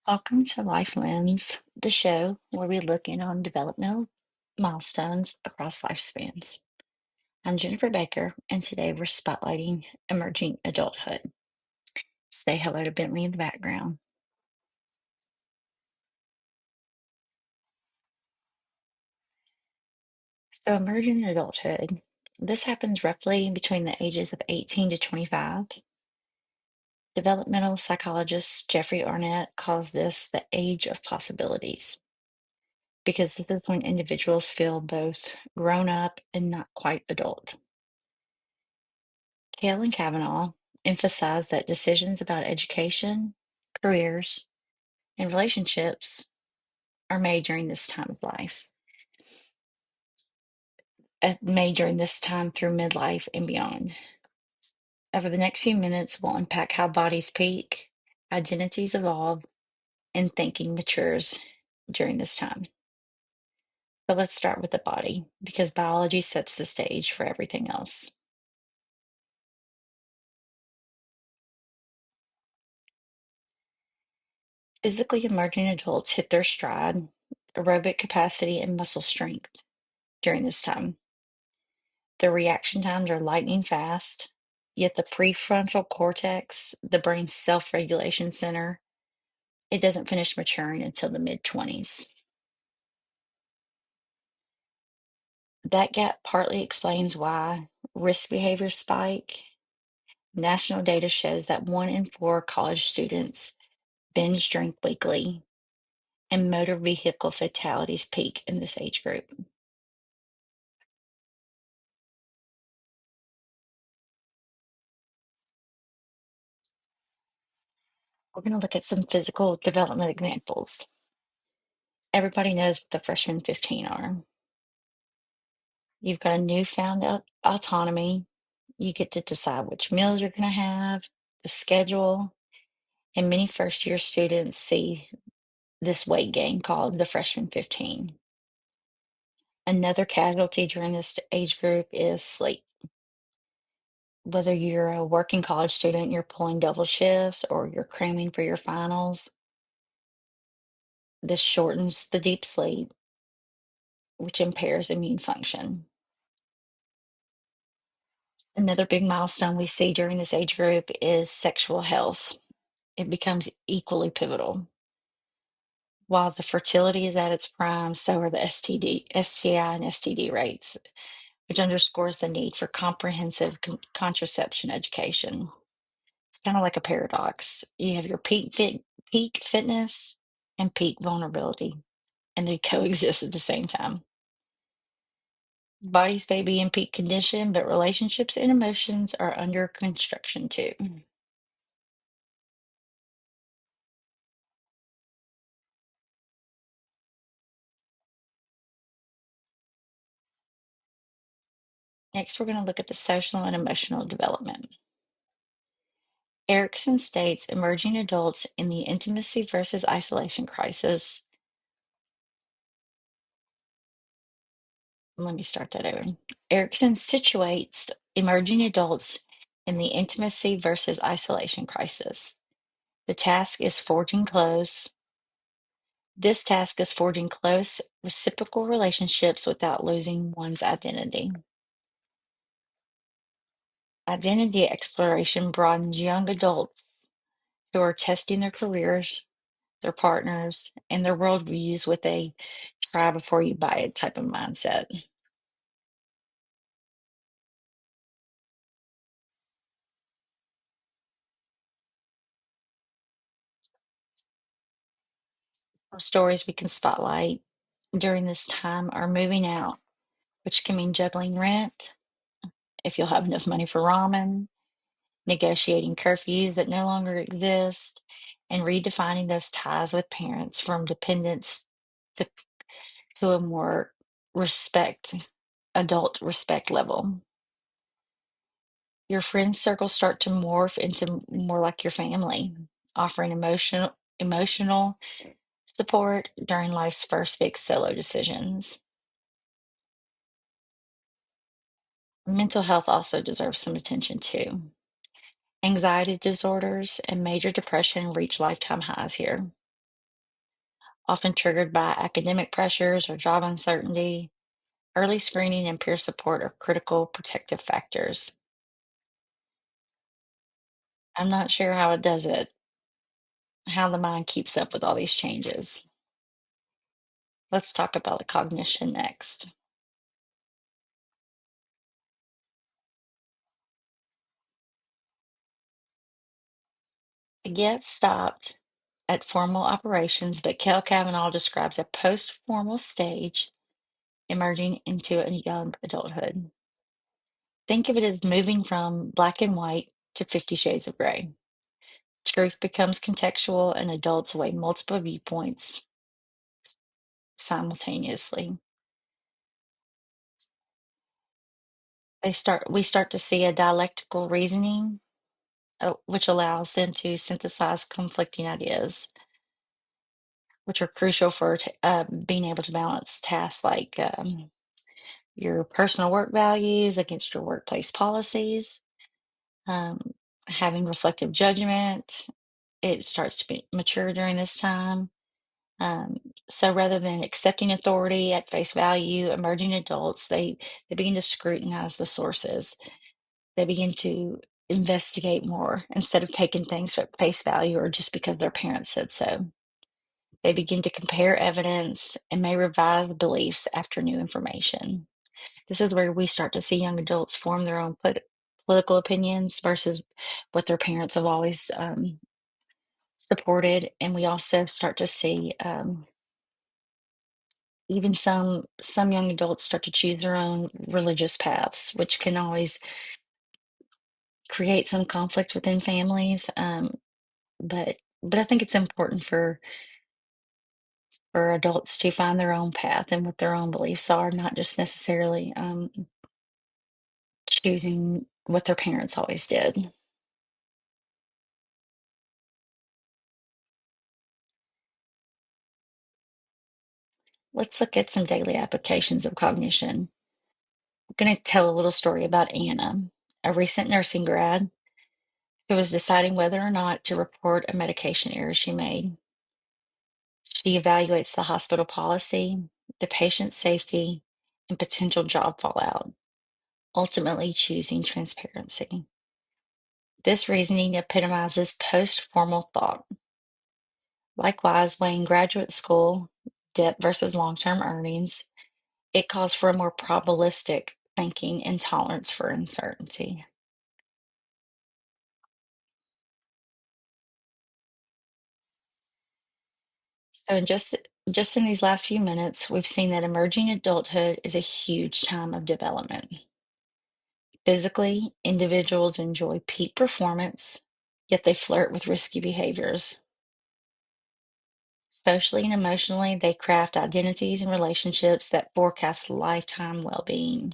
Welcome to Life Lens, the show where we look in on developmental milestones across lifespans. I'm Jennifer Baker, and today we're spotlighting emerging adulthood. Say hello to Bentley in the background. So, emerging adulthood, this happens roughly between the ages of 18 to 25. Developmental psychologist Jeffrey Arnett calls this the age of possibilities because this is when individuals feel both grown up and not quite adult. Kale and Kavanaugh emphasize that decisions about education, careers, and relationships are made during this time of life, made during this time through midlife and beyond. Over the next few minutes, we'll unpack how bodies peak, identities evolve, and thinking matures during this time. So let's start with the body, because biology sets the stage for everything else. Physically emerging adults hit their stride, aerobic capacity, and muscle strength during this time. The reaction times are lightning fast, yet the prefrontal cortex, the brain's self-regulation center, it doesn't finish maturing until the mid-20s. That gap partly explains why risk behaviors spike. National data shows that 1 in 4 college students binge drink weekly, and motor vehicle fatalities peak in this age group. We're going to look at some physical development examples. Everybody knows what the freshman 15 are. You've got a newfound autonomy. You get to decide which meals you're going to have, the schedule, and many first year students see this weight gain called the freshman 15. Another casualty during this age group is sleep. Whether you're a working college student, you're pulling double shifts, or you're cramming for your finals, this shortens the deep sleep, which impairs immune function. Another big milestone we see during this age group is sexual health. It becomes equally pivotal. While the fertility is at its prime, so are the STI, and STD rates, which underscores the need for comprehensive contraception education. It's kind of like a paradox. You have your peak fitness and peak vulnerability, and they coexist at the same time. Bodies may be in peak condition, but relationships and emotions are under construction too. Next, we're going to look at the social and emotional development. Erickson states emerging adults in the intimacy versus isolation crisis. Let me start that over. Erickson situates emerging adults in the intimacy versus isolation crisis. The task is forging close. This task is forging close, reciprocal relationships without losing one's identity. Identity exploration broadens young adults who are testing their careers, their partners, and their worldviews with a try before you buy it type of mindset. Some stories we can spotlight during this time are moving out, which can mean juggling rent, if you'll have enough money for ramen, negotiating curfews that no longer exist, and redefining those ties with parents from dependence to, to a more respect, adult respect level. Your friend circles start to morph into more like your family, offering emotional support during life's first big solo decisions. Mental health also deserves some attention too. Anxiety disorders and major depression reach lifetime highs here. often triggered by academic pressures or job uncertainty. Early screening and peer support are critical protective factors. I'm not sure how it does it, how the mind keeps up with all these changes. Let's talk about the cognition next. It gets stopped at formal operations, but Kel Kavanaugh describes a post-formal stage emerging into a young adulthood. Think of it as moving from black and white to 50 shades of gray. Truth becomes contextual, and adults weigh multiple viewpoints simultaneously. We start to see a dialectical reasoning, which allows them to synthesize conflicting ideas, which are crucial for being able to balance tasks like your personal work values against your workplace policies, um, having reflective judgment. It starts to be mature during this time. Um, so rather than accepting authority at face value, emerging adults, they begin to scrutinize the sources. They begin to investigate more instead of taking things at face value or just because their parents said so. They begin to compare evidence and may revise beliefs after new information. This is where we start to see young adults form their own political opinions versus what their parents have always supported. And we also start to see even some young adults start to choose their own religious paths, which can always create some conflict within families. But I think it's important for adults to find their own path and what their own beliefs are, not just necessarily choosing what their parents always did. Let's look at some daily applications of cognition. I'm going to tell a little story about Anna, a recent nursing grad who was deciding whether or not to report a medication error she made. She evaluates the hospital policy, the patient safety, and potential job fallout, ultimately choosing transparency. This reasoning epitomizes post formal thought. Likewise, weighing graduate school debt versus long term earnings, it calls for a more probabilistic thinking and tolerance for uncertainty. So, just in these last few minutes, we've seen that emerging adulthood is a huge time of development. Physically, individuals enjoy peak performance, yet they flirt with risky behaviors. Socially and emotionally, they craft identities and relationships that forecast lifetime well being.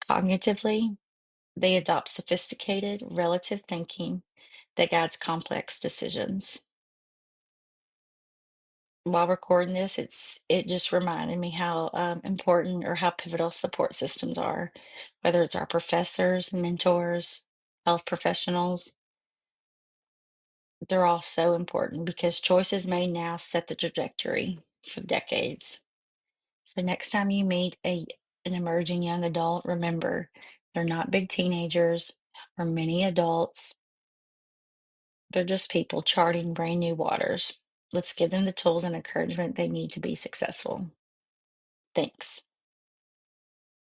Cognitively, they adopt sophisticated relative thinking that guides complex decisions. While recording this, it just reminded me how important or how pivotal support systems are, whether it's our professors, mentors, health professionals. They're all so important because choices made now set the trajectory for decades. So next time you meet an emerging young adult, remember they're not big teenagers or mini adults. They're just people charting brand new waters. Let's give them the tools and encouragement they need to be successful. Thanks.